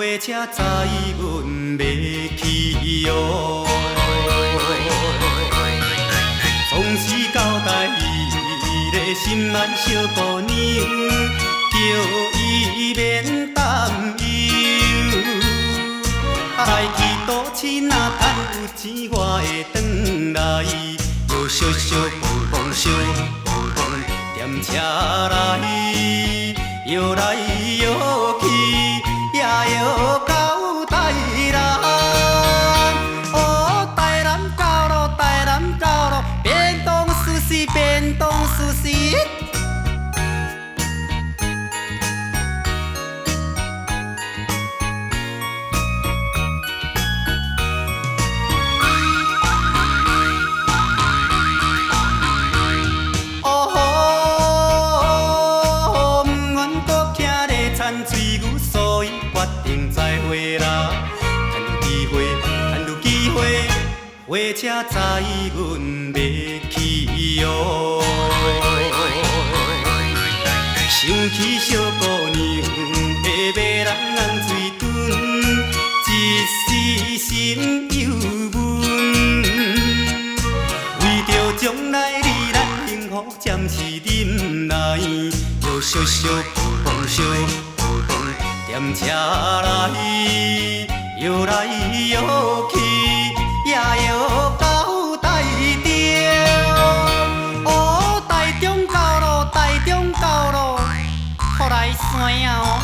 火车载阮要去哦。总是交代伊个心爱小姑娘，叫伊免担忧。来去赌市若趁有钱，我会转来，又烧烧碰碰烧碰碰踮车来，摇来摇去，也摇到台南。哦，台南到咯，台南到咯，便当寿司，便当寿司。所以决定再会啦，趁有机会，趁有机会，火车载阮要去哦。想起小姑娘的迷人红水豚，一时心犹闷。为着将来你咱幸福暂时忍耐，又烧烧碰碰烧。踮车来，摇来摇去，也摇到台中。哦，台中到咯，台中到咯，靠来山仔哦，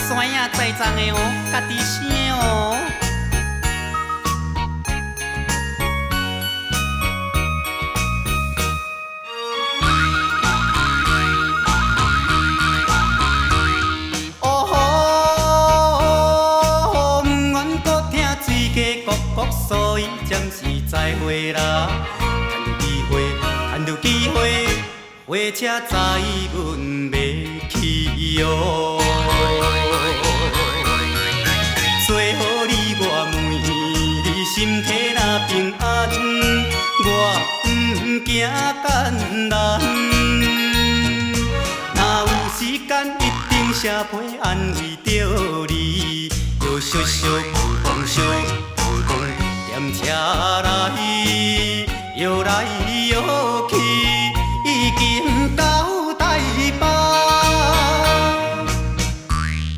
山仔栽种的哦，家己生哦。所以暂时再会啦，趁有机会，趁有机会，火车载阮要去哦。最好你我问你身体若平安，我毋惊艰难。若有时间，一定写批安慰着你，又烧烧碰碰烧。踮车来，摇来摇去，已经到台北。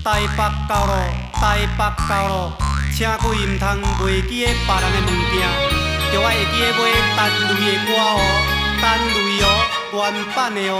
台北到咯，台北到咯，请贵毋通袂记个别人的物件，着爱会记个买单类的歌哦，单类哦，原版的哦。